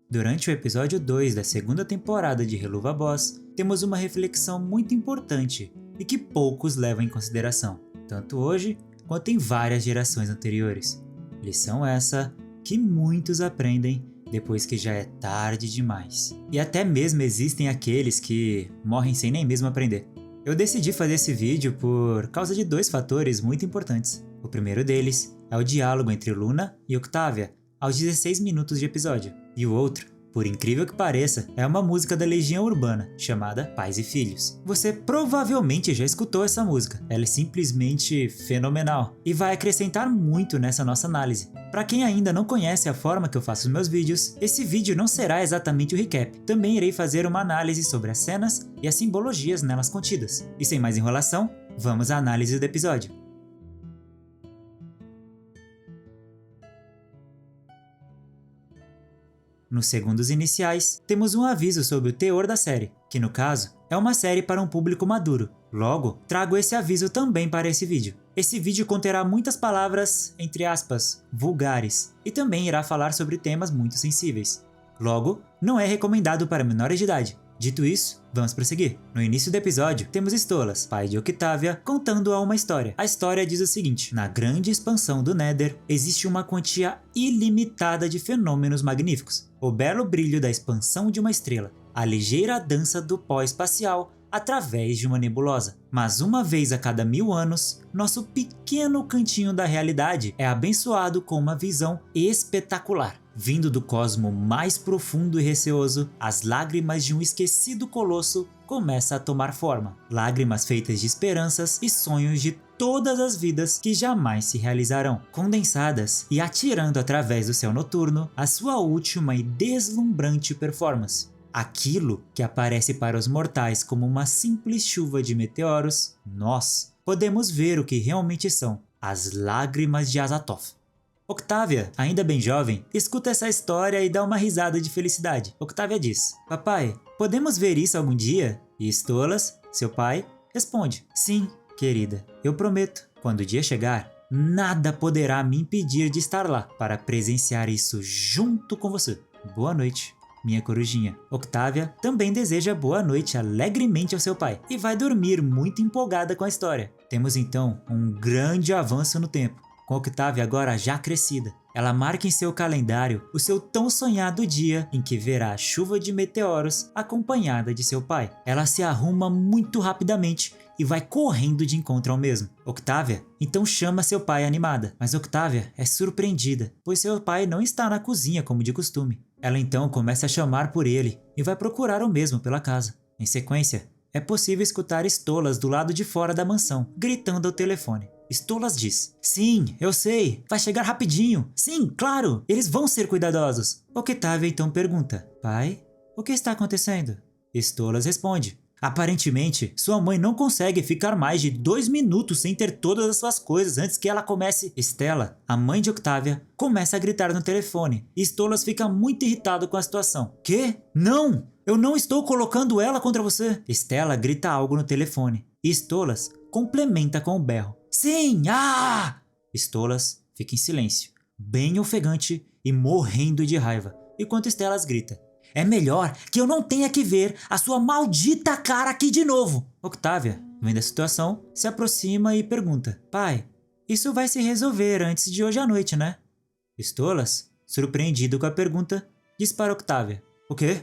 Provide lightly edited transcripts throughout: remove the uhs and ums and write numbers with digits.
Durante o episódio 2 da segunda temporada de Helluva Boss, temos uma reflexão muito importante e que poucos levam em consideração, tanto hoje quanto em várias gerações anteriores. Lição essa que muitos aprendem depois que já é tarde demais. E até mesmo existem aqueles que morrem sem nem mesmo aprender. Eu decidi fazer esse vídeo por causa de dois fatores muito importantes. O primeiro deles é o diálogo entre Luna e Octavia, aos 16 minutos de episódio. E o outro, por incrível que pareça, é uma música da Legião Urbana, chamada Pais e Filhos. Você provavelmente já escutou essa música, ela é simplesmente fenomenal e vai acrescentar muito nessa nossa análise. Para quem ainda não conhece a forma que eu faço os meus vídeos, esse vídeo não será exatamente o recap. Também irei fazer uma análise sobre as cenas e as simbologias nelas contidas. E sem mais enrolação, vamos à análise do episódio. Nos segundos iniciais, temos um aviso sobre o teor da série, que no caso, é uma série para um público maduro. Logo, trago esse aviso também para esse vídeo. Esse vídeo conterá muitas palavras, entre aspas, vulgares, e também irá falar sobre temas muito sensíveis. Logo, não é recomendado para menores de idade. Dito isso, vamos prosseguir. No início do episódio, temos Stolas, pai de Octavia, contando-a uma história. A história diz o seguinte: na grande expansão do Nether, existe uma quantia ilimitada de fenômenos magníficos. O belo brilho da expansão de uma estrela, a ligeira dança do pó espacial através de uma nebulosa. Mas uma vez a cada 1000 anos, nosso pequeno cantinho da realidade é abençoado com uma visão espetacular. Vindo do cosmo mais profundo e receoso, as lágrimas de um esquecido colosso começam a tomar forma. Lágrimas feitas de esperanças e sonhos de todas as vidas que jamais se realizarão, condensadas e atirando através do céu noturno a sua última e deslumbrante performance. Aquilo que aparece para os mortais como uma simples chuva de meteoros, nós podemos ver o que realmente são as lágrimas de Azathoth. Octavia, ainda bem jovem, escuta essa história e dá uma risada de felicidade. Octavia diz: papai, podemos ver isso algum dia? E Stolas, seu pai, responde: sim, querida, eu prometo. Quando o dia chegar, nada poderá me impedir de estar lá para presenciar isso junto com você. Boa noite, minha corujinha. Octavia também deseja boa noite alegremente ao seu pai e vai dormir muito empolgada com a história. Temos então um grande avanço no tempo, com Octavia agora já crescida. Ela marca em seu calendário o seu tão sonhado dia em que verá a chuva de meteoros acompanhada de seu pai. Ela se arruma muito rapidamente e vai correndo de encontro ao mesmo. Octavia então chama seu pai animada, mas Octavia é surpreendida, pois seu pai não está na cozinha como de costume. Ela então começa a chamar por ele e vai procurar o mesmo pela casa. Em sequência, é possível escutar Stolas do lado de fora da mansão, gritando ao telefone. Stolas diz: sim, eu sei, vai chegar rapidinho. Sim, claro, eles vão ser cuidadosos. Octavia então pergunta: pai, o que está acontecendo? Stolas responde: aparentemente, sua mãe não consegue ficar mais de 2 minutos sem ter todas as suas coisas antes que ela comece. Stella, a mãe de Octavia, começa a gritar no telefone e Stolas fica muito irritado com a situação. Quê? Não! Eu não estou colocando ela contra você! Stella grita algo no telefone e Stolas complementa com um berro: sim! Ah! Stolas fica em silêncio, bem ofegante e morrendo de raiva, enquanto Stella grita: é melhor que eu não tenha que ver a sua maldita cara aqui de novo! Octavia, vendo a situação, se aproxima e pergunta: pai, isso vai se resolver antes de hoje à noite, né? Stolas, surpreendido com a pergunta, diz para Octavia: o quê?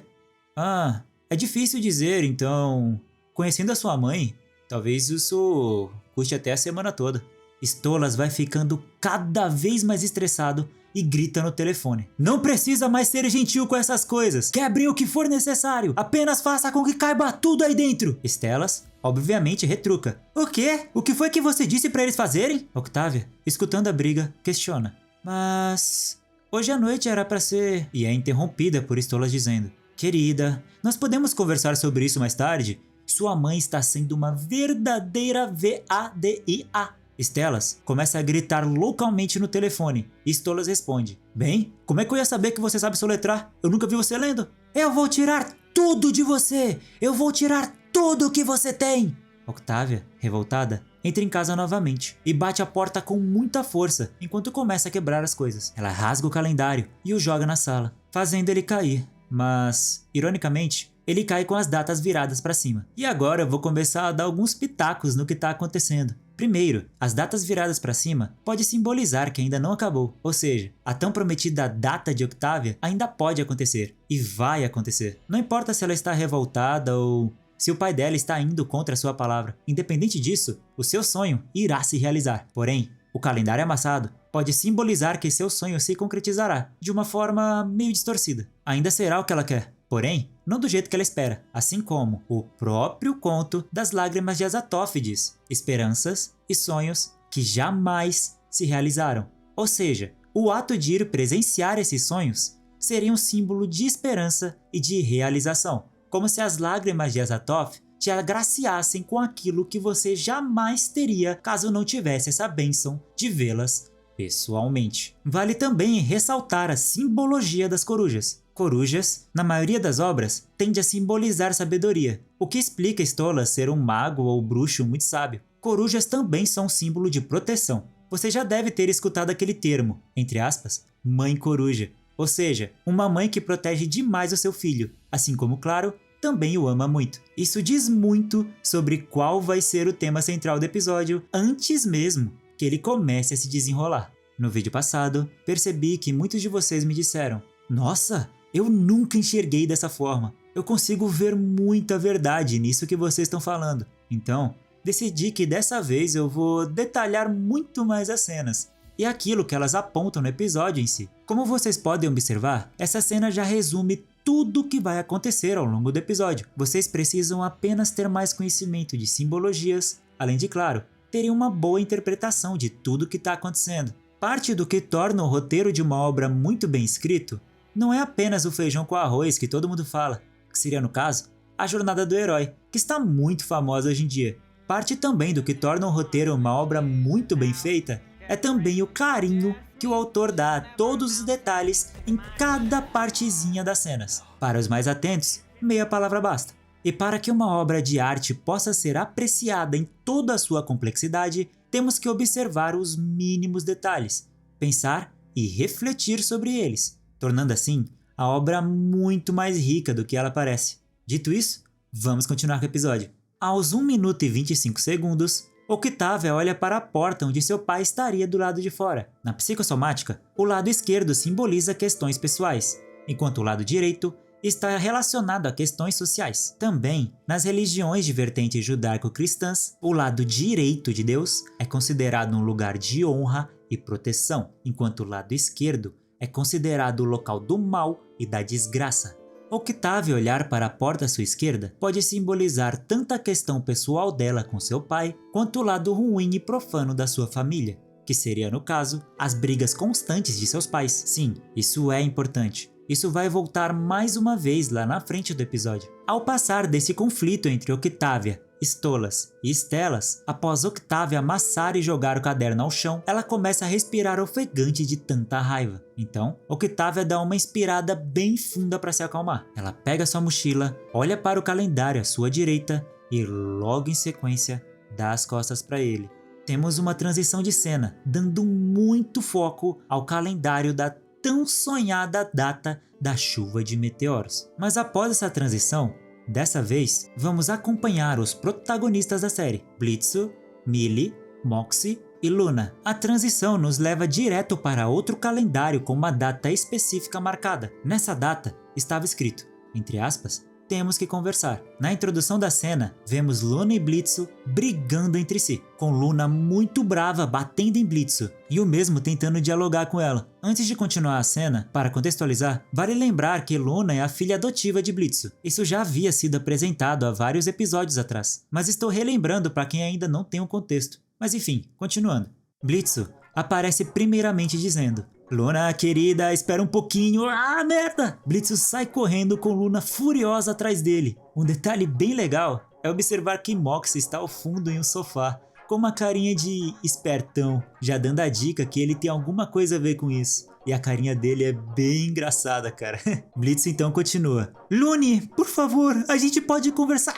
Ah, é difícil dizer, então... conhecendo a sua mãe, talvez isso custe até a semana toda. Stolas vai ficando cada vez mais estressado e grita no telefone: não precisa mais ser gentil com essas coisas. Quebre o que for necessário. Apenas faça com que caiba tudo aí dentro. Stelas, obviamente, retruca: o quê? O que foi que você disse pra eles fazerem? Octavia, escutando a briga, questiona: mas... hoje à noite era pra ser... E é interrompida por Stolas dizendo: querida, nós podemos conversar sobre isso mais tarde? Sua mãe está sendo uma verdadeira VADIA. Stelas começa a gritar loucamente no telefone e Stolas responde: bem, como é que eu ia saber que você sabe soletrar? Eu nunca vi você lendo. Eu vou tirar tudo de você! Eu vou tirar tudo que você tem! Octavia, revoltada, entra em casa novamente e bate a porta com muita força enquanto começa a quebrar as coisas. Ela rasga o calendário e o joga na sala, fazendo ele cair. Mas, ironicamente, ele cai com as datas viradas para cima. E agora eu vou começar a dar alguns pitacos no que está acontecendo. Primeiro, as datas viradas para cima pode simbolizar que ainda não acabou, ou seja, a tão prometida data de Octavia ainda pode acontecer, e vai acontecer. Não importa se ela está revoltada ou se o pai dela está indo contra a sua palavra, independente disso, o seu sonho irá se realizar. Porém, o calendário amassado pode simbolizar que seu sonho se concretizará de uma forma meio distorcida. Ainda será o que ela quer, porém, não do jeito que ela espera, assim como o próprio conto das lágrimas de Azathoth diz, esperanças e sonhos que jamais se realizaram. Ou seja, o ato de ir presenciar esses sonhos seria um símbolo de esperança e de realização, como se as lágrimas de Azathoth te agraciassem com aquilo que você jamais teria caso não tivesse essa bênção de vê-las pessoalmente. Vale também ressaltar a simbologia das corujas. Corujas, na maioria das obras, tende a simbolizar sabedoria, o que explica Stolas ser um mago ou bruxo muito sábio. Corujas também são um símbolo de proteção. Você já deve ter escutado aquele termo, entre aspas, mãe coruja, ou seja, uma mãe que protege demais o seu filho, assim como, claro, também o ama muito. Isso diz muito sobre qual vai ser o tema central do episódio antes mesmo que ele comece a se desenrolar. No vídeo passado, percebi que muitos de vocês me disseram: "Nossa, eu nunca enxerguei dessa forma. Eu consigo ver muita verdade nisso que vocês estão falando." Então, decidi que dessa vez eu vou detalhar muito mais as cenas e aquilo que elas apontam no episódio em si. Como vocês podem observar, essa cena já resume tudo o que vai acontecer ao longo do episódio. Vocês precisam apenas ter mais conhecimento de simbologias, além de, claro, terem uma boa interpretação de tudo o que está acontecendo. Parte do que torna o roteiro de uma obra muito bem escrito não é apenas o feijão com arroz que todo mundo fala, que seria, no caso, a jornada do herói, que está muito famosa hoje em dia. Parte também do que torna o roteiro uma obra muito bem feita é também o carinho que o autor dá a todos os detalhes em cada partezinha das cenas. Para os mais atentos, meia palavra basta. E para que uma obra de arte possa ser apreciada em toda a sua complexidade, temos que observar os mínimos detalhes, pensar e refletir sobre eles, tornando assim a obra muito mais rica do que ela parece. Dito isso, vamos continuar com o episódio. Aos 1 minuto e 25 segundos, Octavia olha para a porta onde seu pai estaria do lado de fora. Na psicossomática, o lado esquerdo simboliza questões pessoais, enquanto o lado direito está relacionado a questões sociais. Também, nas religiões de vertente judaico-cristãs, o lado direito de Deus é considerado um lugar de honra e proteção, enquanto o lado esquerdo é considerado o local do mal e da desgraça. Octavia olhar para a porta à sua esquerda pode simbolizar tanto a questão pessoal dela com seu pai, quanto o lado ruim e profano da sua família, que seria, no caso, as brigas constantes de seus pais. Sim, isso é importante. Isso vai voltar mais uma vez lá na frente do episódio. Ao passar desse conflito entre Octavia, Stolas e Stellas, após Octavia amassar e jogar o caderno ao chão, ela começa a respirar ofegante de tanta raiva. Então, Octavia dá uma inspirada bem funda para se acalmar. Ela pega sua mochila, olha para o calendário à sua direita e logo em sequência dá as costas para ele. Temos uma transição de cena, dando muito foco ao calendário da tão sonhada data da chuva de meteoros. Mas após essa transição, dessa vez, vamos acompanhar os protagonistas da série, Blitzo, Millie, Moxie e Luna. A transição nos leva direto para outro calendário com uma data específica marcada. Nessa data, estava escrito, entre aspas, "Temos que conversar." Na introdução da cena, vemos Luna e Blitzo brigando entre si, com Luna muito brava batendo em Blitzo e o mesmo tentando dialogar com ela. Antes de continuar a cena, para contextualizar, vale lembrar que Luna é a filha adotiva de Blitzo. Isso já havia sido apresentado há vários episódios atrás, mas estou relembrando para quem ainda não tem o contexto. Mas enfim, continuando. Blitzo aparece primeiramente dizendo: "Luna, querida, espera um pouquinho." Ah, merda! Blitzo sai correndo com Luna furiosa atrás dele. Um detalhe bem legal é observar que Moxie está ao fundo em um sofá, com uma carinha de espertão, já dando a dica que ele tem alguma coisa a ver com isso. E a carinha dele é bem engraçada, cara. Blitzo então continua: "Lune, por favor, a gente pode conversar."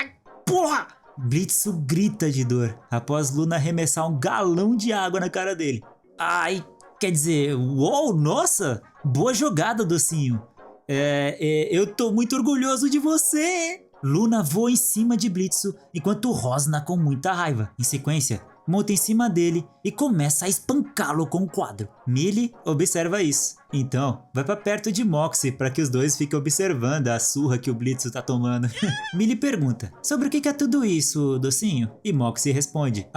Porra! Blitzo grita de dor, após Luna arremessar um galão de água na cara dele. Ai, quer dizer, uou, nossa, boa jogada, docinho. Eu tô muito orgulhoso de você! Luna voa em cima de Blitzo, enquanto Rosna, com muita raiva, em sequência, monta em cima dele e começa a espancá-lo com o quadro. Millie observa isso. Então, vai pra perto de Moxie para que os dois fiquem observando a surra que o Blitzo tá tomando. Millie pergunta, sobre o que é tudo isso, docinho? E Moxie responde,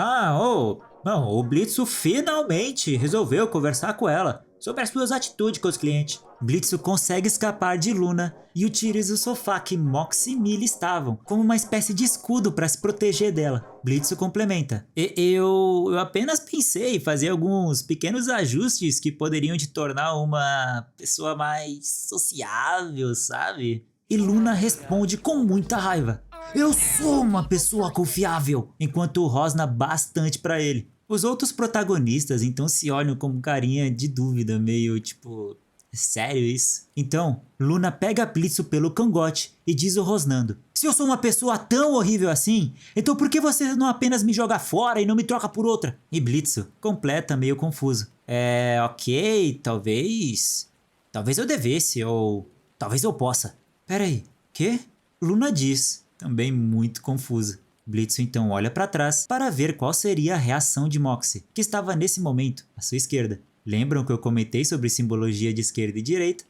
não, o Blitzo finalmente resolveu conversar com ela sobre as suas atitudes com os clientes. Blitzo consegue escapar de Luna e utiliza o sofá que Moxie e Millie estavam como uma espécie de escudo para se proteger dela. Blitzo complementa. Eu apenas pensei em fazer alguns pequenos ajustes que poderiam te tornar uma pessoa mais sociável, sabe? E Luna responde com muita raiva. Eu sou uma pessoa confiável, enquanto rosna bastante pra ele. Os outros protagonistas então se olham com carinha de dúvida, meio tipo, é sério isso? Então, Luna pega Blitzo pelo cangote e diz rosnando: se eu sou uma pessoa tão horrível assim, então por que você não apenas me joga fora e não me troca por outra? E Blitzo completa meio confuso. Ok, talvez eu devesse, ou talvez eu possa. Peraí, quê? Luna diz, também muito confusa. Blitzo então olha para trás para ver qual seria a reação de Moxie, que estava nesse momento à sua esquerda. Lembram que eu comentei sobre simbologia de esquerda e direita?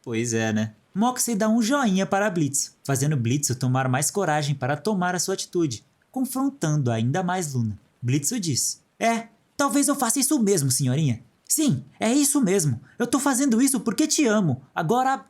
Pois é, né? Moxie dá um joinha para Blitzo, fazendo Blitzo tomar mais coragem para tomar a sua atitude, confrontando ainda mais Luna. Blitzo diz: talvez eu faça isso mesmo, senhorinha. Sim, é isso mesmo. Eu tô fazendo isso porque te amo. Agora,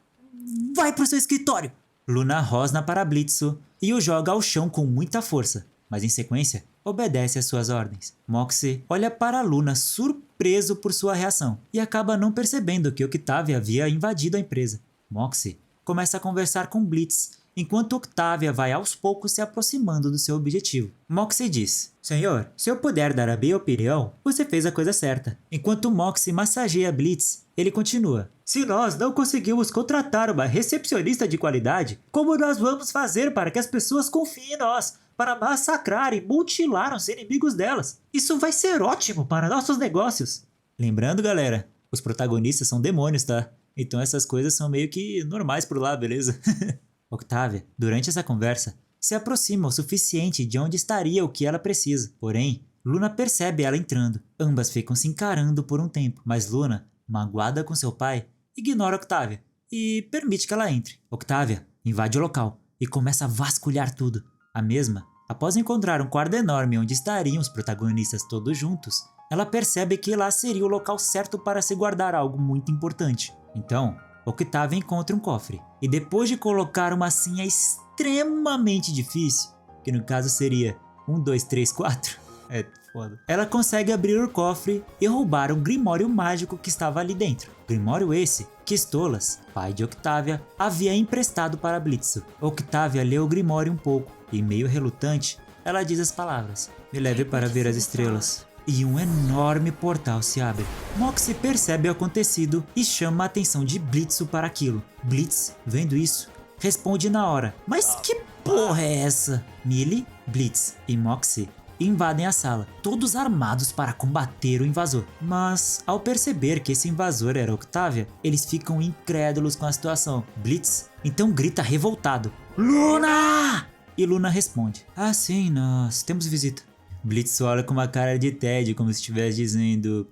vai pro seu escritório. Luna rosna para Blitzo e o joga ao chão com muita força, mas em sequência obedece às suas ordens. Moxie olha para Luna surpreso por sua reação e acaba não percebendo que Octavia havia invadido a empresa. Moxie começa a conversar com Blitz, enquanto Octavia vai aos poucos se aproximando do seu objetivo. Moxie diz: Senhor, se eu puder dar a minha opinião, você fez a coisa certa. Enquanto Moxie massageia Blitz, ele continua: se nós não conseguimos contratar uma recepcionista de qualidade, como nós vamos fazer para que as pessoas confiem em nós, para massacrar e mutilar os inimigos delas? Isso vai ser ótimo para nossos negócios. Lembrando, galera, os protagonistas são demônios, tá? Então essas coisas são meio que normais por lá, beleza? Octavia, durante essa conversa, se aproxima o suficiente de onde estaria o que ela precisa. Porém, Luna percebe ela entrando. Ambas ficam se encarando por um tempo, mas Luna, magoada com seu pai, ignora Octavia e permite que ela entre. Octavia invade o local e começa a vasculhar tudo. A mesma, após encontrar um quarto enorme onde estariam os protagonistas todos juntos, ela percebe que lá seria o local certo para se guardar algo muito importante. Então, Octavia encontra um cofre e depois de colocar uma senha extremamente difícil, que no caso seria 1, 2, 3, 4, foda. Ela consegue abrir o cofre e roubar um grimório mágico que estava ali dentro. Grimório esse que Stolas, pai de Octavia, havia emprestado para Blitzo. Octavia lê o grimório um pouco e, meio relutante, ela diz as palavras: me leve para ver as estrelas. E um enorme portal se abre. Moxie percebe o acontecido e chama a atenção de Blitzo para aquilo. Blitz, vendo isso, responde na hora: mas que porra é essa? Millie, Blitz e Moxie invadem a sala, todos armados para combater o invasor. Mas, ao perceber que esse invasor era Octavia, eles ficam incrédulos com a situação. Blitz então grita revoltado: Luna! E Luna responde: ah sim, nós temos visita. Blitz olha com uma cara de tédio, como se estivesse dizendo: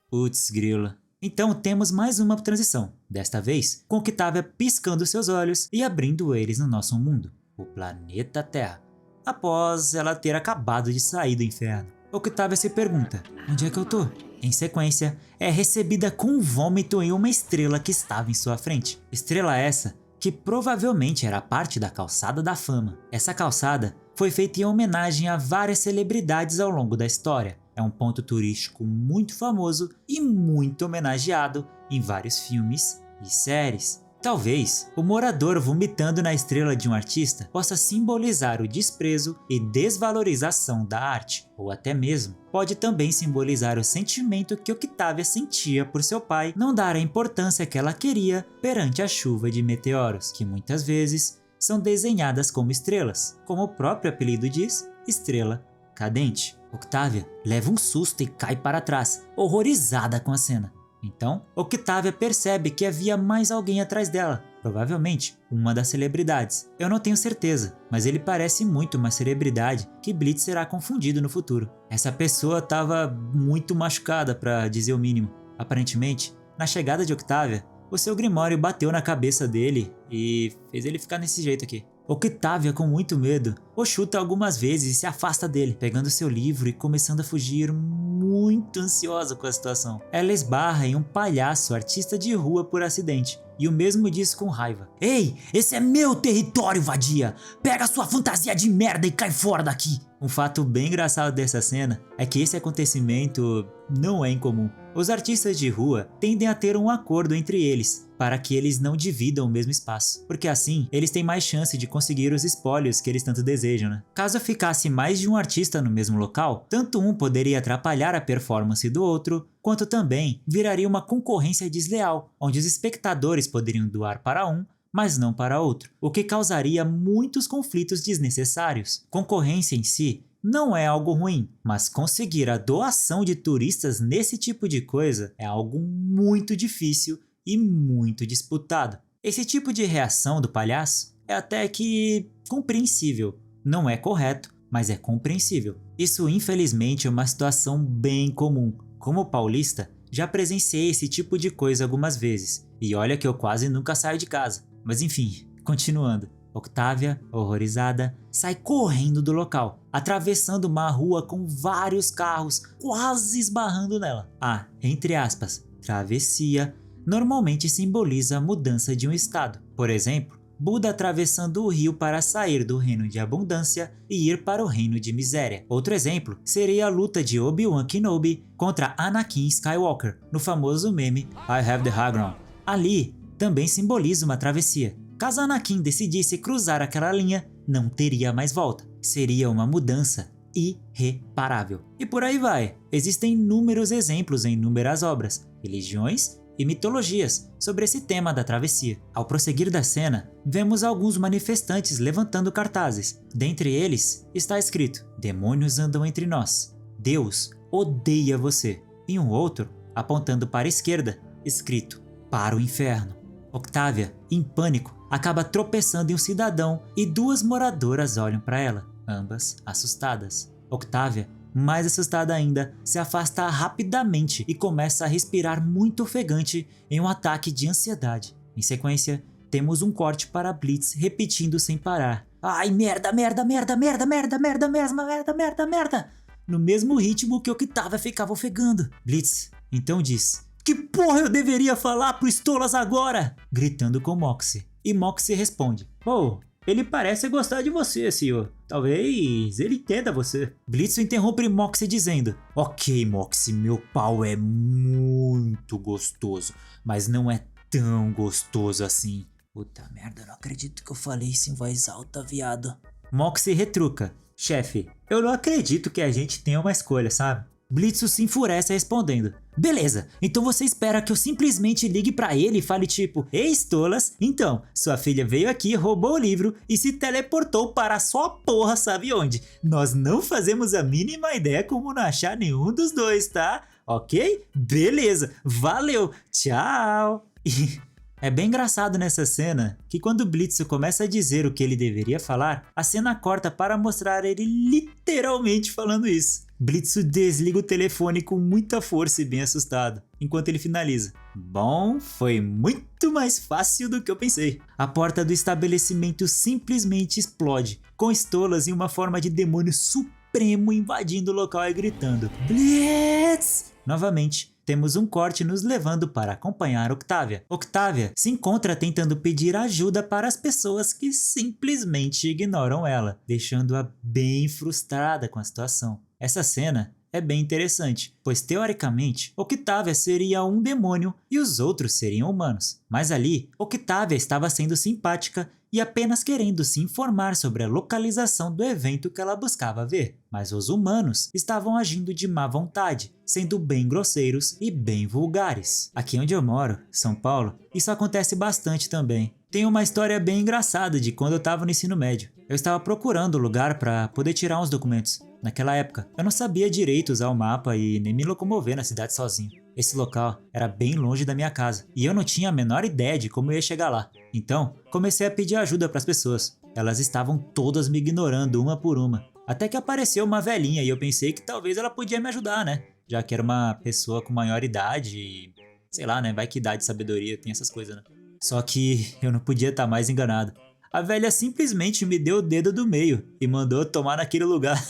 putz grila. Então temos mais uma transição, desta vez com Octavia piscando seus olhos e abrindo eles no nosso mundo, o planeta Terra, após ela ter acabado de sair do inferno. Octavia se pergunta: onde é que eu tô? Em sequência, é recebida com um vômito em uma estrela que estava em sua frente. Estrela essa que provavelmente era parte da Calçada da Fama. Essa calçada foi feita em homenagem a várias celebridades ao longo da história. É um ponto turístico muito famoso e muito homenageado em vários filmes e séries. Talvez o morador vomitando na estrela de um artista possa simbolizar o desprezo e desvalorização da arte, ou até mesmo pode também simbolizar o sentimento que Octavia sentia por seu pai não dar a importância que ela queria perante a chuva de meteoros, que muitas vezes são desenhadas como estrelas, como o próprio apelido diz, estrela cadente. Octavia leva um susto e cai para trás, horrorizada com a cena. Então, Octavia percebe que havia mais alguém atrás dela, provavelmente uma das celebridades. Eu não tenho certeza, mas ele parece muito uma celebridade que Blitz será confundido no futuro. Essa pessoa estava muito machucada, para dizer o mínimo. Aparentemente, na chegada de Octavia, o seu Grimório bateu na cabeça dele e fez ele ficar nesse jeito aqui. Octavia, com muito medo, o chuta algumas vezes e se afasta dele, pegando seu livro e começando a fugir muito ansiosa com a situação. Ela esbarra em um palhaço artista de rua por acidente, e o mesmo diz com raiva: "Ei, esse é meu território, vadia! Pega sua fantasia de merda e cai fora daqui!" Um fato bem engraçado dessa cena é que esse acontecimento não é incomum. Os artistas de rua tendem a ter um acordo entre eles, para que eles não dividam o mesmo espaço, porque assim eles têm mais chance de conseguir os espólios que eles tanto desejam, né? Caso ficasse mais de um artista no mesmo local, tanto um poderia atrapalhar a performance do outro, quanto também viraria uma concorrência desleal, onde os espectadores poderiam doar para um, mas não para outro, o que causaria muitos conflitos desnecessários. Concorrência em si não é algo ruim, mas conseguir a doação de turistas nesse tipo de coisa é algo muito difícil e muito disputado. Esse tipo de reação do palhaço é até que compreensível. Não é correto, mas é compreensível. Isso infelizmente é uma situação bem comum. Como paulista, já presenciei esse tipo de coisa algumas vezes, e olha que eu quase nunca saio de casa. Mas enfim, continuando. Octavia, horrorizada, sai correndo do local, atravessando uma rua com vários carros quase esbarrando nela. A, entre aspas, travessia normalmente simboliza a mudança de um estado. Por exemplo, Buda atravessando o rio para sair do reino de abundância e ir para o reino de miséria. Outro exemplo seria a luta de Obi-Wan Kenobi contra Anakin Skywalker, no famoso meme I Have the High Ground. Ali também simboliza uma travessia. Caso Anakin decidisse cruzar aquela linha, não teria mais volta. Seria uma mudança irreparável. E por aí vai. Existem inúmeros exemplos em inúmeras obras, religiões e mitologias sobre esse tema da travessia. Ao prosseguir da cena, vemos alguns manifestantes levantando cartazes. Dentre eles está escrito: "Demônios andam entre nós. Deus odeia você." E um outro, apontando para a esquerda, escrito: "Para o inferno." Octavia, em pânico, acaba tropeçando em um cidadão e duas moradoras olham para ela, ambas assustadas. Octavia, mais assustada ainda, se afasta rapidamente e começa a respirar muito ofegante em um ataque de ansiedade. Em sequência, temos um corte para Blitz repetindo sem parar: "Ai, merda, merda, merda, merda, merda, merda, merda, merda, merda, merda", no mesmo ritmo que Octavia ficava ofegando. Blitz então diz: "Que porra eu deveria falar pro Stolas agora?", gritando com Moxie. E Moxie responde: "Oh, ele parece gostar de você, senhor. Talvez ele entenda você." Blitz interrompe Moxie dizendo: "Ok, Moxie, meu pau é muito gostoso, mas não é tão gostoso assim." Puta merda, não acredito que eu falei isso em voz alta, viado. Moxie retruca: "Chefe, eu não acredito que a gente tenha uma escolha, sabe?" Blitz se enfurece respondendo: "Beleza, então você espera que eu simplesmente ligue pra ele e fale tipo: Ei, Stolas, então, sua filha veio aqui, roubou o livro e se teleportou para a sua porra sabe onde. Nós não fazemos a mínima ideia como não achar nenhum dos dois, tá? Ok? Beleza, valeu, tchau." E é bem engraçado nessa cena que quando Blitz começa a dizer o que ele deveria falar, a cena corta para mostrar ele literalmente falando isso. Blitz desliga o telefone com muita força e bem assustado, enquanto ele finaliza: "Bom, foi muito mais fácil do que eu pensei." A porta do estabelecimento simplesmente explode, com Stolas em uma forma de demônio supremo invadindo o local e gritando: "Blitz!" Novamente, temos um corte nos levando para acompanhar Octavia. Octavia se encontra tentando pedir ajuda para as pessoas que simplesmente ignoram ela, deixando-a bem frustrada com a situação. Essa cena é bem interessante, pois teoricamente Octavia seria um demônio e os outros seriam humanos. Mas ali, Octavia estava sendo simpática e apenas querendo se informar sobre a localização do evento que ela buscava ver. Mas os humanos estavam agindo de má vontade, sendo bem grosseiros e bem vulgares. Aqui onde eu moro, São Paulo, isso acontece bastante também. Tem uma história bem engraçada de quando eu estava no ensino médio. Eu estava procurando lugar para poder tirar uns documentos. Naquela época, eu não sabia direito usar o mapa e nem me locomover na cidade sozinho. Esse local era bem longe da minha casa e eu não tinha a menor ideia de como eu ia chegar lá. Então, comecei a pedir ajuda para as pessoas. Elas estavam todas me ignorando uma por uma. Até que apareceu uma velhinha e eu pensei que talvez ela podia me ajudar, né? Já que era uma pessoa com maior idade e... sei lá, né? Vai que idade, sabedoria, tem essas coisas, né? Só que eu não podia estar mais enganado. A velha simplesmente me deu o dedo do meio e mandou tomar naquele lugar.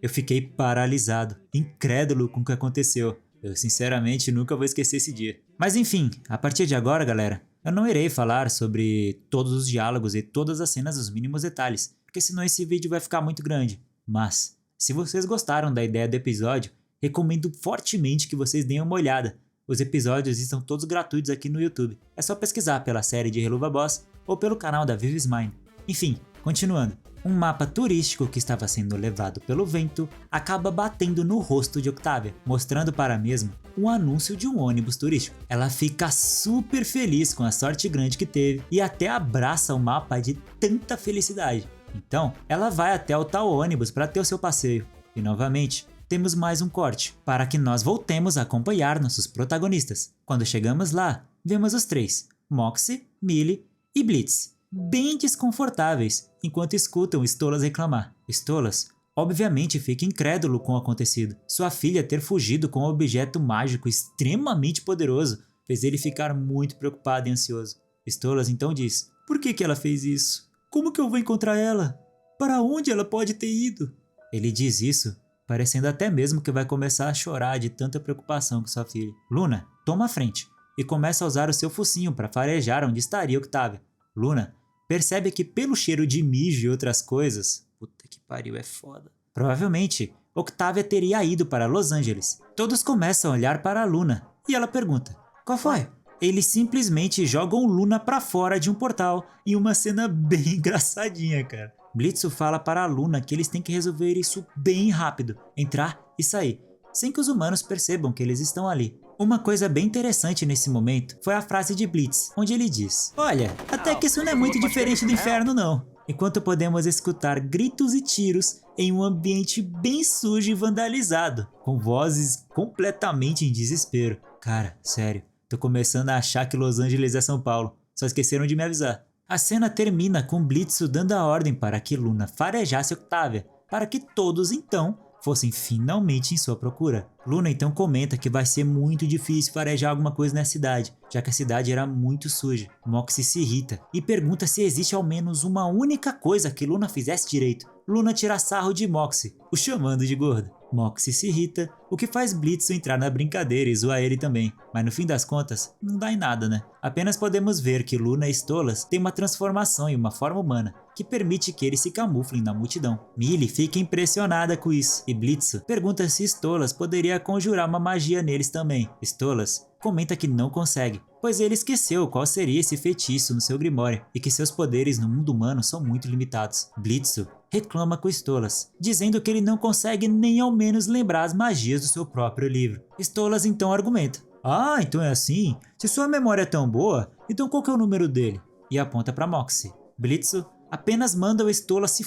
Eu fiquei paralisado, incrédulo com o que aconteceu. Eu sinceramente nunca vou esquecer esse dia. Mas enfim, a partir de agora, galera, eu não irei falar sobre todos os diálogos e todas as cenas dos mínimos detalhes, porque senão esse vídeo vai ficar muito grande. Mas, se vocês gostaram da ideia do episódio, recomendo fortemente que vocês deem uma olhada. Os episódios estão todos gratuitos aqui no YouTube. É só pesquisar pela série de Helluva Boss ou pelo canal da Vivis Mine. Enfim, continuando. Um mapa turístico que estava sendo levado pelo vento acaba batendo no rosto de Octavia, mostrando para a mesma um anúncio de um ônibus turístico. Ela fica super feliz com a sorte grande que teve e até abraça o mapa de tanta felicidade. Então, ela vai até o tal ônibus para ter o seu passeio. E novamente, temos mais um corte, para que nós voltemos a acompanhar nossos protagonistas. Quando chegamos lá, vemos os três, Moxie, Millie e Blitz, bem desconfortáveis, enquanto escutam Stolas reclamar. Stolas, obviamente, fica incrédulo com o acontecido. Sua filha ter fugido com um objeto mágico extremamente poderoso fez ele ficar muito preocupado e ansioso. Stolas então diz, por que ela fez isso? Como que eu vou encontrar ela? Para onde ela pode ter ido? Ele diz isso, parecendo até mesmo que vai começar a chorar de tanta preocupação com sua filha. Luna toma a frente e começa a usar o seu focinho para farejar onde estaria Octavia. Luna percebe que pelo cheiro de mijo e outras coisas... Puta que pariu, é foda. Provavelmente, Octavia teria ido para Los Angeles. Todos começam a olhar para a Luna e ela pergunta, qual foi? Eles simplesmente jogam Luna pra fora de um portal em uma cena bem engraçadinha, cara. Blitzo fala para a Luna que eles têm que resolver isso bem rápido, entrar e sair, sem que os humanos percebam que eles estão ali. Uma coisa bem interessante nesse momento foi a frase de Blitz, onde ele diz, olha, até que isso não é muito diferente do inferno não. Enquanto podemos escutar gritos e tiros em um ambiente bem sujo e vandalizado, com vozes completamente em desespero. Cara, sério, tô começando a achar que Los Angeles é São Paulo, só esqueceram de me avisar. A cena termina com Blitzo dando a ordem para que Luna farejasse Octavia, para que todos então fossem finalmente em sua procura. Luna então comenta que vai ser muito difícil farejar alguma coisa na cidade, já que a cidade era muito suja. Moxie se irrita e pergunta se existe ao menos uma única coisa que Luna fizesse direito. Luna tira sarro de Moxie, o chamando de gorda. Moxie se irrita, o que faz Blitzo entrar na brincadeira e zoar ele também, mas no fim das contas, não dá em nada, né? Apenas podemos ver que Luna e Stolas têm uma transformação em uma forma humana, que permite que eles se camuflem na multidão. Millie fica impressionada com isso, e Blitzo pergunta se Stolas poderia conjurar uma magia neles também. Stolas comenta que não consegue, pois ele esqueceu qual seria esse feitiço no seu grimório e que seus poderes no mundo humano são muito limitados. Blitzo reclama com Stolas, dizendo que ele não consegue nem ao menos lembrar as magias do seu próprio livro. Stolas então argumenta, ah, então é assim? Se sua memória é tão boa, então qual que é o número dele? E aponta para Moxie. Blitzo apenas manda o Stolas se...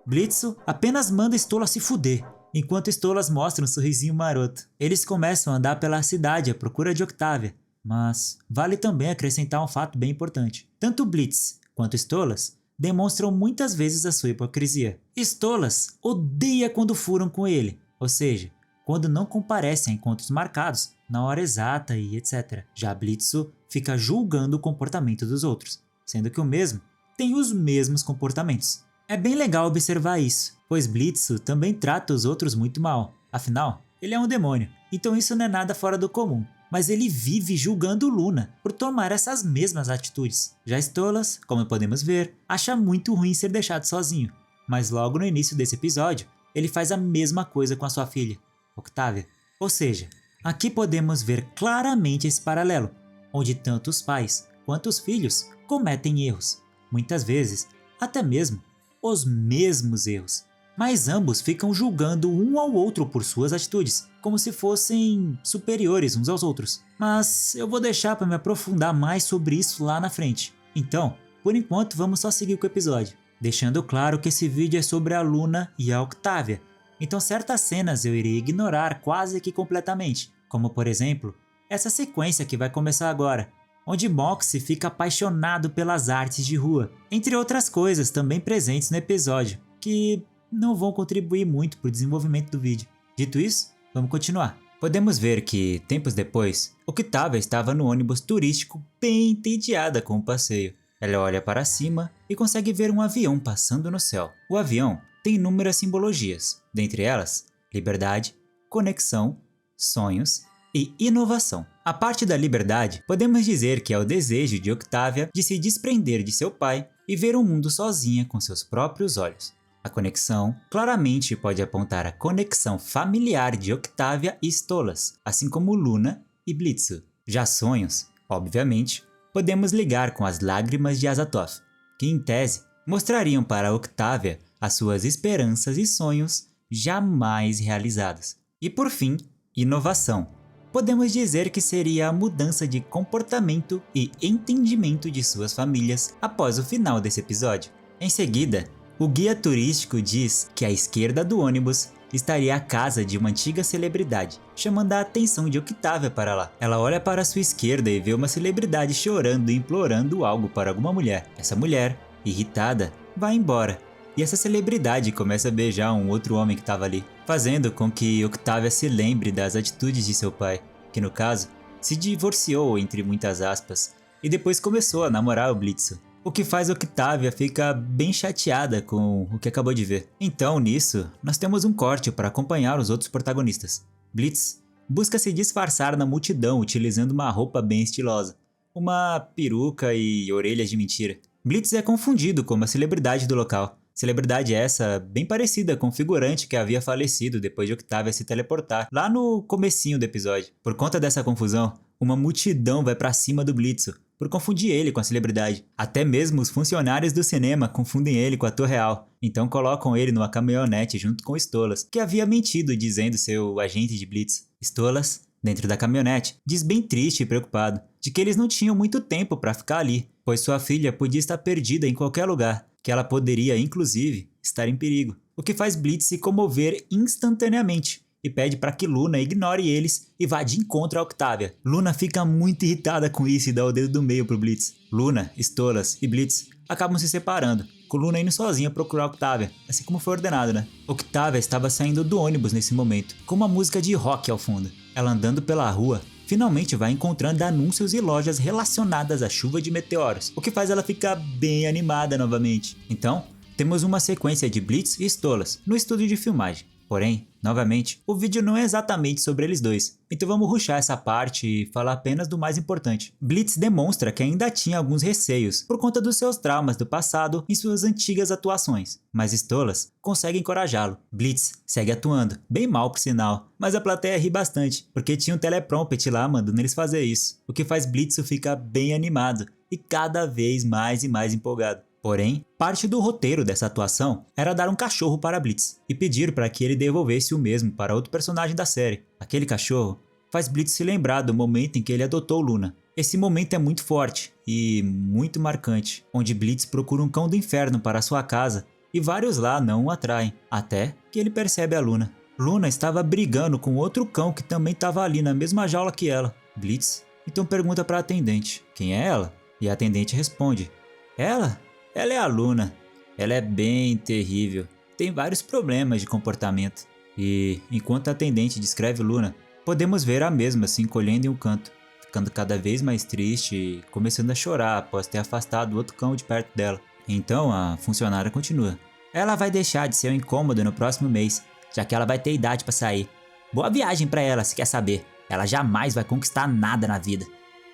Blitzo apenas manda Stolas se fuder, enquanto Stolas mostra um sorrisinho maroto. Eles começam a andar pela cidade à procura de Octavia, mas vale também acrescentar um fato bem importante. Tanto Blitz quanto Stolas demonstram muitas vezes a sua hipocrisia. Stolas odeia quando furam com ele, ou seja, quando não comparece a encontros marcados na hora exata e etc. Já Blitzo fica julgando o comportamento dos outros, sendo que o mesmo tem os mesmos comportamentos. É bem legal observar isso, pois Blitzo também trata os outros muito mal, afinal, ele é um demônio, então isso não é nada fora do comum. Mas ele vive julgando Luna por tomar essas mesmas atitudes. Já Stolas, como podemos ver, acha muito ruim ser deixado sozinho, mas logo no início desse episódio, ele faz a mesma coisa com a sua filha, Octavia. Ou seja, aqui podemos ver claramente esse paralelo, onde tanto os pais quanto os filhos cometem erros, muitas vezes até mesmo os mesmos erros. Mas ambos ficam julgando um ao outro por suas atitudes, como se fossem superiores uns aos outros. Mas eu vou deixar para me aprofundar mais sobre isso lá na frente. Então, por enquanto vamos só seguir com o episódio, deixando claro que esse vídeo é sobre a Luna e a Octavia, Então certas cenas eu irei ignorar quase que completamente, como por exemplo, essa sequência que vai começar agora, onde Moxie fica apaixonado pelas artes de rua, entre outras coisas também presentes no episódio, que não vão contribuir muito para o desenvolvimento do vídeo. Dito isso, vamos continuar. Podemos ver que, tempos depois, Octavia estava no ônibus turístico bem entediada com o passeio. Ela olha para cima e consegue ver um avião passando no céu. O avião tem inúmeras simbologias, dentre elas, liberdade, conexão, sonhos e inovação. A parte da liberdade, podemos dizer que é o desejo de Octavia de se desprender de seu pai e ver o mundo sozinha com seus próprios olhos. A conexão claramente pode apontar a conexão familiar de Octavia e Stolas, assim como Luna e Blitzo. Já sonhos, obviamente, podemos ligar com as lágrimas de Azathoth, que em tese mostrariam para Octavia as suas esperanças e sonhos jamais realizados. E por fim, inovação. Podemos dizer que seria a mudança de comportamento e entendimento de suas famílias após o final desse episódio. Em seguida, o guia turístico diz que à esquerda do ônibus estaria a casa de uma antiga celebridade, chamando a atenção de Octavia para lá. Ela olha para sua esquerda e vê uma celebridade chorando e implorando algo para alguma mulher. Essa mulher, irritada, vai embora. E essa celebridade começa a beijar um outro homem que estava ali, fazendo com que Octavia se lembre das atitudes de seu pai, que no caso, se divorciou entre muitas aspas, e depois começou a namorar o Blitzo. O que faz Octavia ficar bem chateada com o que acabou de ver. Então, nisso, nós temos um corte para acompanhar os outros protagonistas. Blitz busca se disfarçar na multidão utilizando uma roupa bem estilosa, uma peruca e orelhas de mentira. Blitz é confundido como a celebridade do local. Celebridade essa bem parecida com o figurante que havia falecido depois de Octavia se teleportar, lá no comecinho do episódio. Por conta dessa confusão, uma multidão vai pra cima do Blitzo, por confundir ele com a celebridade. Até mesmo os funcionários do cinema confundem ele com o ator real, então colocam ele numa caminhonete junto com Stolas, que havia mentido dizendo ser o agente de Blitz. Stolas, dentro da caminhonete, diz bem triste e preocupado, de que eles não tinham muito tempo para ficar ali, pois sua filha podia estar perdida em qualquer lugar, que ela poderia, inclusive, estar em perigo. O que faz Blitz se comover instantaneamente e pede para que Luna ignore eles e vá de encontro a Octavia. Luna fica muito irritada com isso e dá o dedo do meio pro Blitz. Luna, Stolas e Blitz acabam se separando, com Luna indo sozinha procurar Octavia, assim como foi ordenado, né? Octavia estava saindo do ônibus nesse momento, com uma música de rock ao fundo. Ela andando pela rua, finalmente vai encontrando anúncios e lojas relacionadas à chuva de meteoros, o que faz ela ficar bem animada novamente. Então, temos uma sequência de Blitz e Stolas no estúdio de filmagem. Porém, novamente, o vídeo não é exatamente sobre eles dois, então vamos rushar essa parte e falar apenas do mais importante. Blitz demonstra que ainda tinha alguns receios por conta dos seus traumas do passado em suas antigas atuações, mas Stolas consegue encorajá-lo. Blitz segue atuando, bem mal por sinal, mas a plateia ri bastante, porque tinha um teleprompter lá mandando eles fazer isso, o que faz Blitz ficar bem animado e cada vez mais e mais empolgado. Porém, parte do roteiro dessa atuação era dar um cachorro para Blitz e pedir para que ele devolvesse o mesmo para outro personagem da série. Aquele cachorro faz Blitz se lembrar do momento em que ele adotou Luna. Esse momento é muito forte e muito marcante, onde Blitz procura um cão do inferno para sua casa e vários lá não o atraem, até que ele percebe a Luna. Luna estava brigando com outro cão que também estava ali na mesma jaula que ela. Blitz então pergunta para a atendente, quem é ela? E a atendente responde, ela? Ela é a Luna. Ela é bem terrível. Tem vários problemas de comportamento. E, enquanto a atendente descreve Luna, podemos ver a mesma se encolhendo em um canto, ficando cada vez mais triste e começando a chorar após ter afastado outro cão de perto dela. Então a funcionária continua. Ela vai deixar de ser um incômodo no próximo mês, já que ela vai ter idade para sair. Boa viagem para ela, se quer saber. Ela jamais vai conquistar nada na vida.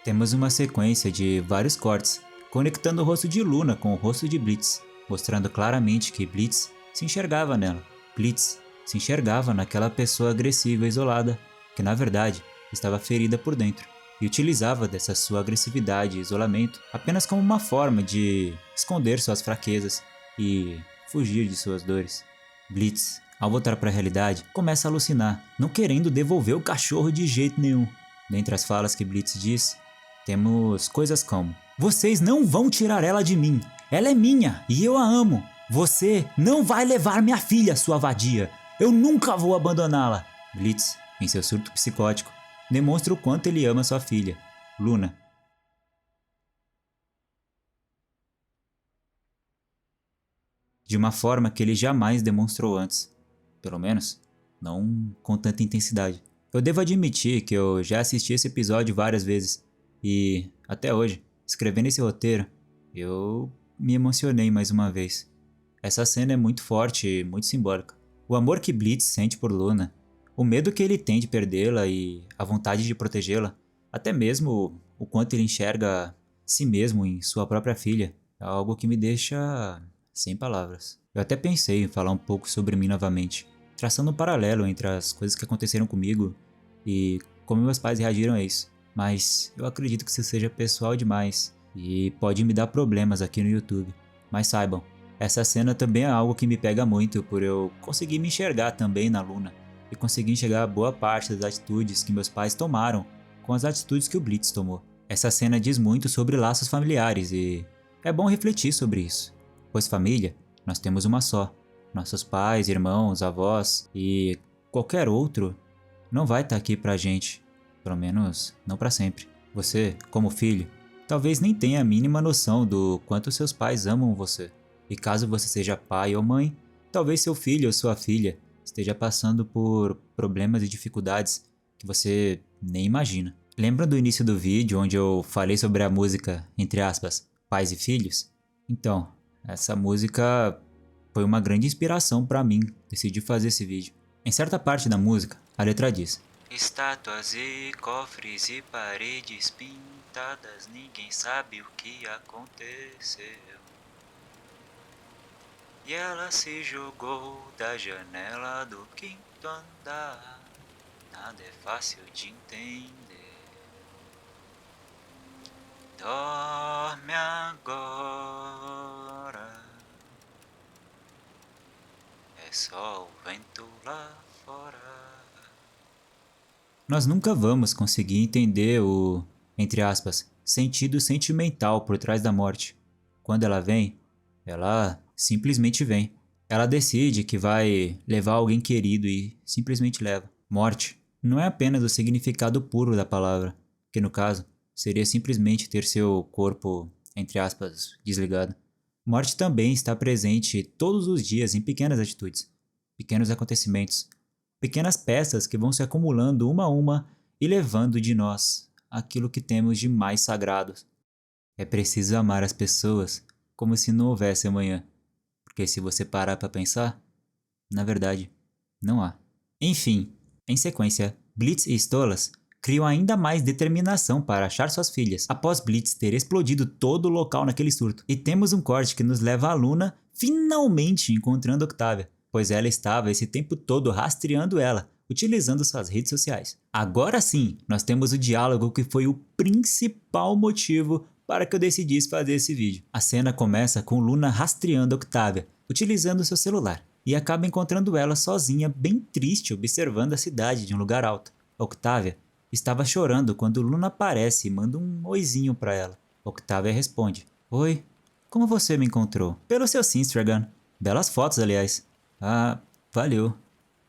Temos uma sequência de vários cortes, conectando o rosto de Luna com o rosto de Blitz, mostrando claramente que Blitz se enxergava nela. Blitz se enxergava naquela pessoa agressiva e isolada, que na verdade estava ferida por dentro, e utilizava dessa sua agressividade e isolamento apenas como uma forma de esconder suas fraquezas e fugir de suas dores. Blitz, ao voltar para a realidade, começa a alucinar, não querendo devolver o cachorro de jeito nenhum. Dentre as falas que Blitz diz, temos coisas como: vocês não vão tirar ela de mim. Ela é minha e eu a amo. Você não vai levar minha filha, sua vadia. Eu nunca vou abandoná-la! Blitz, em seu surto psicótico, demonstra o quanto ele ama sua filha, Luna. De uma forma que ele jamais demonstrou antes. Pelo menos, não com tanta intensidade. Eu devo admitir que eu já assisti esse episódio várias vezes. E, até hoje, escrevendo esse roteiro, eu me emocionei mais uma vez. Essa cena é muito forte e muito simbólica. O amor que Blitz sente por Luna, o medo que ele tem de perdê-la e a vontade de protegê-la, até mesmo o quanto ele enxerga si mesmo em sua própria filha, é algo que me deixa sem palavras. Eu até pensei em falar um pouco sobre mim novamente, traçando um paralelo entre as coisas que aconteceram comigo e como meus pais reagiram a isso. Mas eu acredito que isso seja pessoal demais e pode me dar problemas aqui no YouTube. Mas saibam, essa cena também é algo que me pega muito por eu conseguir me enxergar também na Luna e conseguir enxergar boa parte das atitudes que meus pais tomaram com as atitudes que o Blitz tomou. Essa cena diz muito sobre laços familiares e é bom refletir sobre isso, pois família nós temos uma só. Nossos pais, irmãos, avós e qualquer outro não vai estar aqui pra gente, pelo menos não pra sempre. Você, como filho, talvez nem tenha a mínima noção do quanto seus pais amam você. E caso você seja pai ou mãe, talvez seu filho ou sua filha esteja passando por problemas e dificuldades que você nem imagina. Lembra do início do vídeo onde eu falei sobre a música, entre aspas, Pais e Filhos? Então, essa música foi uma grande inspiração para mim decidir fazer esse vídeo. Em certa parte da música, a letra diz: estátuas e cofres e paredes pintadas, ninguém sabe o que aconteceu. E ela se jogou da janela do quinto andar, nada é fácil de entender. Dorme agora, é só o vento lá fora. Nós nunca vamos conseguir entender o, entre aspas, sentido sentimental por trás da morte. Quando ela vem, ela simplesmente vem. Ela decide que vai levar alguém querido e simplesmente leva. Morte não é apenas o significado puro da palavra, que no caso seria simplesmente ter seu corpo, entre aspas, desligado. Morte também está presente todos os dias em pequenas atitudes, pequenos acontecimentos, pequenas peças que vão se acumulando uma a uma e levando de nós aquilo que temos de mais sagrado. É preciso amar as pessoas como se não houvesse amanhã, porque se você parar para pensar, na verdade, não há. Enfim, em sequência, Blitz e Stolas criam ainda mais determinação para achar suas filhas, após Blitz ter explodido todo o local naquele surto. E temos um corte que nos leva a Luna finalmente encontrando Octavia, pois ela estava esse tempo todo rastreando ela, utilizando suas redes sociais. Agora sim, nós temos o diálogo que foi o principal motivo para que eu decidisse fazer esse vídeo. A cena começa com Luna rastreando Octavia, utilizando seu celular, e acaba encontrando ela sozinha, bem triste, observando a cidade de um lugar alto. Octavia estava chorando quando Luna aparece e manda um oizinho para ela. Octavia responde: Oi, como você me encontrou? Pelo seu Instagram. Belas fotos, aliás. Ah, valeu.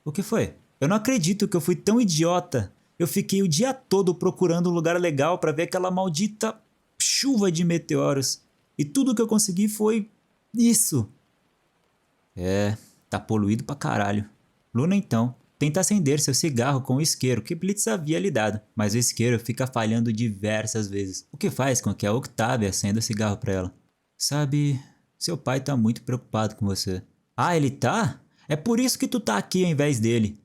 O que foi? Eu não acredito que eu fui tão idiota. Eu fiquei o dia todo procurando um lugar legal para ver aquela maldita chuva de meteoros. E tudo que eu consegui foi isso. É, tá poluído pra caralho. Luna então tenta acender seu cigarro com o isqueiro que Blitz havia lhe dado, mas o isqueiro fica falhando diversas vezes, o que faz com que a Octavia acenda o cigarro pra ela. Sabe, seu pai tá muito preocupado com você. Ah, ele tá? É por isso que tu tá aqui ao invés dele.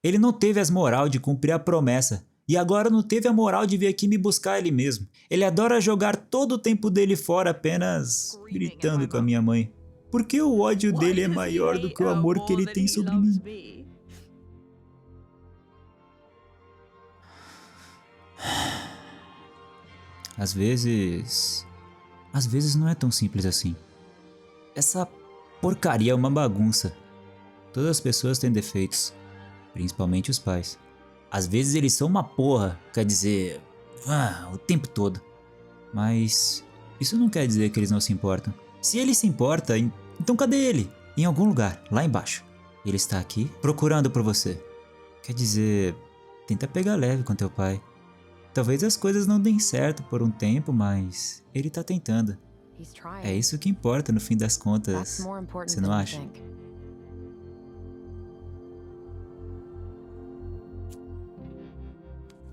Ele não teve as moral de cumprir a promessa, e agora não teve a moral de vir aqui me buscar ele mesmo. Ele adora jogar todo o tempo dele fora apenas gritando com a minha mãe. Por que o ódio dele é maior do que o amor que ele tem sobre mim? Às vezes não é tão simples assim. Essa porcaria é uma bagunça. Todas as pessoas têm defeitos, principalmente os pais. Às vezes eles são uma porra, quer dizer, o tempo todo. Mas isso não quer dizer que eles não se importam. Se ele se importa, então cadê ele? Em algum lugar, lá embaixo. Ele está aqui procurando por você. Quer dizer, tenta pegar leve com teu pai. Talvez as coisas não deem certo por um tempo, mas ele tá tentando. É isso que importa no fim das contas, você não acha?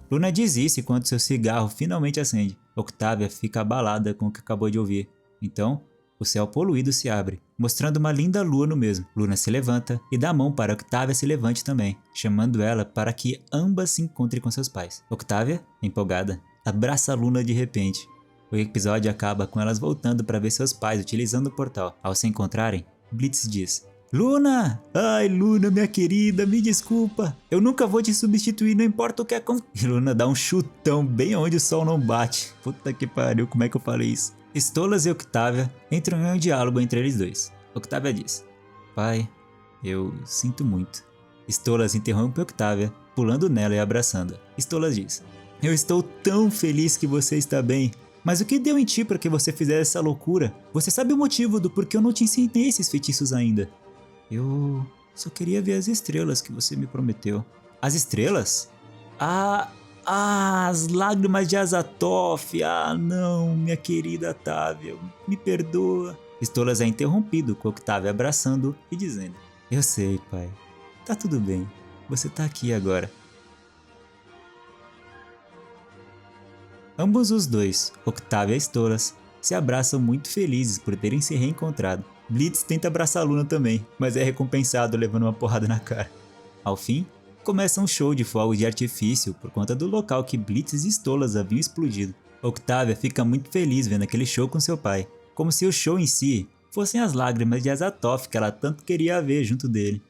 Luna diz isso enquanto seu cigarro finalmente acende. Octavia fica abalada com o que acabou de ouvir. Então, o céu poluído se abre, mostrando uma linda lua no mesmo. Luna se levanta e dá a mão para Octavia se levante também, chamando ela para que ambas se encontrem com seus pais. Octavia, empolgada, abraça Luna de repente. O episódio acaba com elas voltando para ver seus pais utilizando o portal. Ao se encontrarem, Blitz diz: Luna! Ai, Luna, minha querida, me desculpa. Eu nunca vou te substituir, não importa o que aconteça. E Luna dá um chutão bem onde o sol não bate. Puta que pariu, como é que eu falei isso? Stolas e Octavia entram em um diálogo entre eles dois. Octavia diz: Pai, eu sinto muito. Stolas interrompe Octavia, pulando nela e abraçando-a. Stolas diz: Eu estou tão feliz que você está bem. Mas o que deu em ti para que você fizesse essa loucura? Você sabe o motivo do porquê eu não te ensinei esses feitiços ainda? Eu só queria ver as estrelas que você me prometeu. As estrelas? As lágrimas de Azathoth. Ah, não, minha querida Távia, me perdoa. Stolas é interrompido com Octavia abraçando e dizendo: Eu sei, pai. Tá tudo bem. Você tá aqui agora. Ambos os dois, Octavia e Stolas, se abraçam muito felizes por terem se reencontrado. Blitz tenta abraçar a Luna também, mas é recompensado levando uma porrada na cara. Ao fim, começa um show de fogos de artifício por conta do local que Blitz e Stolas haviam explodido. Octavia fica muito feliz vendo aquele show com seu pai, como se o show em si fossem as lágrimas de Azathoth que ela tanto queria ver junto dele.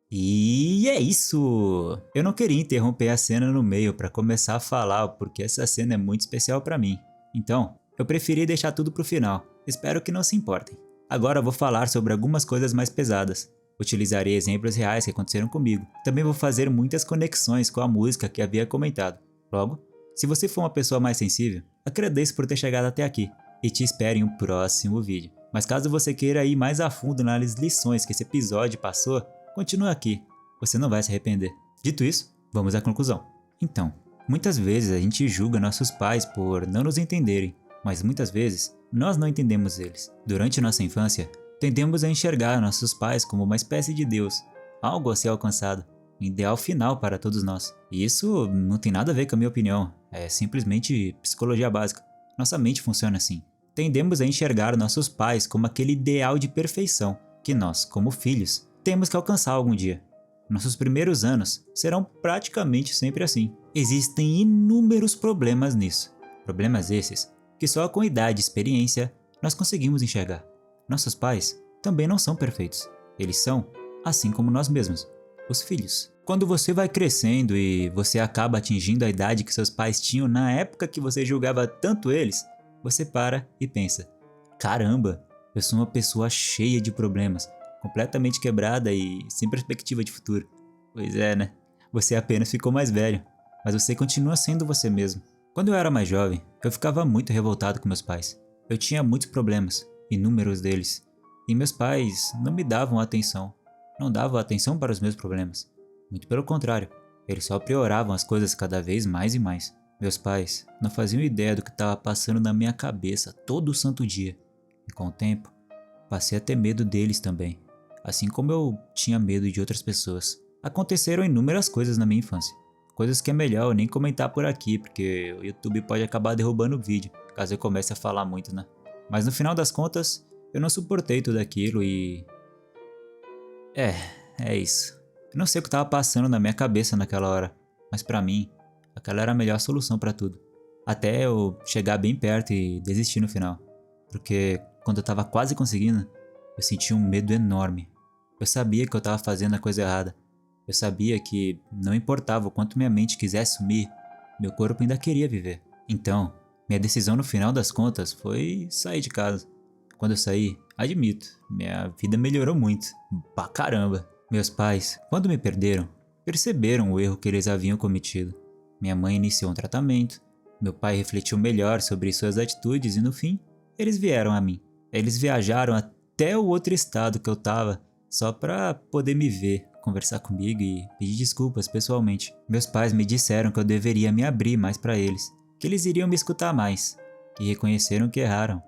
E é isso! Eu não queria interromper a cena no meio para começar a falar porque essa cena é muito especial para mim. Então, eu preferi deixar tudo pro final. Espero que não se importem. Agora eu vou falar sobre algumas coisas mais pesadas. Utilizarei exemplos reais que aconteceram comigo. Também vou fazer muitas conexões com a música que havia comentado. Logo, se você for uma pessoa mais sensível, agradeço por ter chegado até aqui e te espero em um próximo vídeo. Mas caso você queira ir mais a fundo nas lições que esse episódio passou, continua aqui, você não vai se arrepender. Dito isso, vamos à conclusão. Então, muitas vezes a gente julga nossos pais por não nos entenderem, mas muitas vezes nós não entendemos eles. Durante nossa infância, tendemos a enxergar nossos pais como uma espécie de Deus, algo a ser alcançado, um ideal final para todos nós. E isso não tem nada a ver com a minha opinião, é simplesmente psicologia básica. Nossa mente funciona assim. Tendemos a enxergar nossos pais como aquele ideal de perfeição que nós, como filhos, temos que alcançar algum dia. Nossos primeiros anos serão praticamente sempre assim. Existem inúmeros problemas nisso. Problemas esses que só com idade e experiência nós conseguimos enxergar. Nossos pais também não são perfeitos. Eles são, assim como nós mesmos, os filhos. Quando você vai crescendo e você acaba atingindo a idade que seus pais tinham na época que você julgava tanto eles, você para e pensa: caramba, eu sou uma pessoa cheia de problemas, completamente quebrada e sem perspectiva de futuro. Pois é, né? Você apenas ficou mais velho, mas você continua sendo você mesmo. Quando eu era mais jovem, eu ficava muito revoltado com meus pais. Eu tinha muitos problemas, inúmeros deles, e meus pais não me davam atenção. Não davam atenção para os meus problemas. Muito pelo contrário, eles só pioravam as coisas cada vez mais e mais. Meus pais não faziam ideia do que estava passando na minha cabeça todo santo dia. E com o tempo, passei a ter medo deles também. Assim como eu tinha medo de outras pessoas. Aconteceram inúmeras coisas na minha infância. Coisas que é melhor eu nem comentar por aqui, porque o YouTube pode acabar derrubando o vídeo, caso eu comece a falar muito, né? Mas no final das contas, eu não suportei tudo aquilo e... É isso. Eu não sei o que estava passando na minha cabeça naquela hora, mas pra mim, aquela era a melhor solução pra tudo. Até eu chegar bem perto e desistir no final. Porque quando eu tava quase conseguindo, eu senti um medo enorme. Eu sabia que eu estava fazendo a coisa errada. Eu sabia que não importava o quanto minha mente quisesse sumir, meu corpo ainda queria viver. Então, minha decisão no final das contas foi sair de casa. Quando eu saí, admito, minha vida melhorou muito. Pra caramba. Meus pais, quando me perderam, perceberam o erro que eles haviam cometido. Minha mãe iniciou um tratamento, meu pai refletiu melhor sobre suas atitudes e no fim, eles vieram a mim. Eles viajaram até o outro estado que eu tava, só pra poder me ver, conversar comigo e pedir desculpas pessoalmente. Meus pais me disseram que eu deveria me abrir mais pra eles, que eles iriam me escutar mais, e reconheceram que erraram.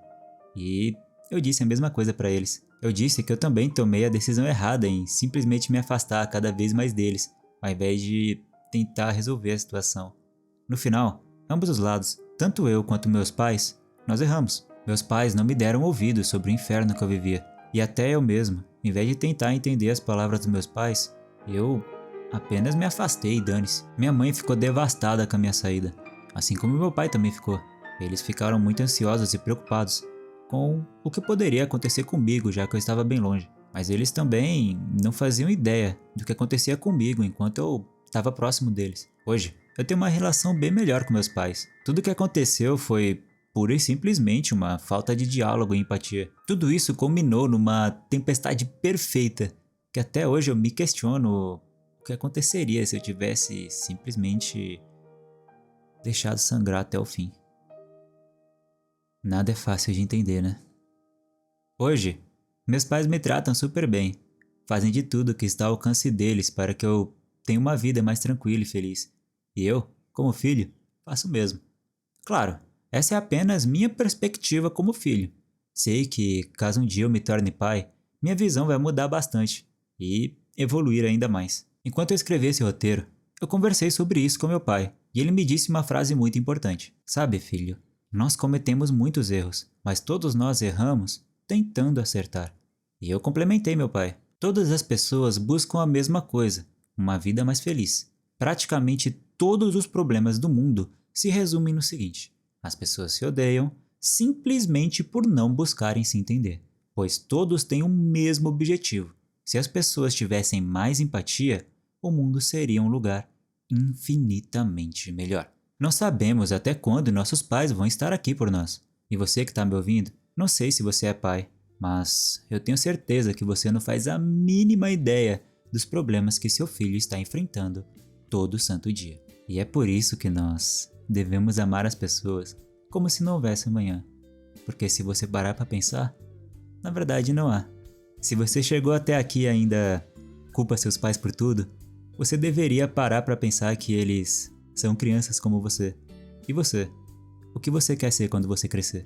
E eu disse a mesma coisa pra eles. Eu disse que eu também tomei a decisão errada em simplesmente me afastar cada vez mais deles, ao invés de tentar resolver a situação. No final, ambos os lados, tanto eu quanto meus pais, nós erramos. Meus pais não me deram ouvidos sobre o inferno que eu vivia. E até eu mesmo, em vez de tentar entender as palavras dos meus pais, eu apenas me afastei e dane-se. Minha mãe ficou devastada com a minha saída, assim como meu pai também ficou. Eles ficaram muito ansiosos e preocupados com o que poderia acontecer comigo, já que eu estava bem longe. Mas eles também não faziam ideia do que acontecia comigo enquanto eu estava próximo deles. Hoje, eu tenho uma relação bem melhor com meus pais. Tudo o que aconteceu foi pura e simplesmente uma falta de diálogo e empatia. Tudo isso culminou numa tempestade perfeita, que até hoje eu me questiono o que aconteceria se eu tivesse simplesmente deixado sangrar até o fim. Nada é fácil de entender, né? Hoje, meus pais me tratam super bem, fazem de tudo que está ao alcance deles para que eu tenha uma vida mais tranquila e feliz. E eu, como filho, faço o mesmo. Claro, essa é apenas minha perspectiva como filho. Sei que, caso um dia eu me torne pai, minha visão vai mudar bastante e evoluir ainda mais. Enquanto eu escrevi esse roteiro, eu conversei sobre isso com meu pai e ele me disse uma frase muito importante. Sabe, filho, nós cometemos muitos erros, mas todos nós erramos tentando acertar. E eu complementei meu pai. Todas as pessoas buscam a mesma coisa, uma vida mais feliz. Praticamente todos os problemas do mundo se resumem no seguinte: as pessoas se odeiam simplesmente por não buscarem se entender, pois todos têm o mesmo objetivo. Se as pessoas tivessem mais empatia, o mundo seria um lugar infinitamente melhor. Não sabemos até quando nossos pais vão estar aqui por nós. E você que está me ouvindo, não sei se você é pai, mas eu tenho certeza que você não faz a mínima ideia dos problemas que seu filho está enfrentando todo santo dia. E é por isso que nós devemos amar as pessoas como se não houvesse amanhã. Porque se você parar para pensar, na verdade não há. Se você chegou até aqui e ainda culpa seus pais por tudo, você deveria parar para pensar que eles são crianças como você. E você? O que você quer ser quando você crescer?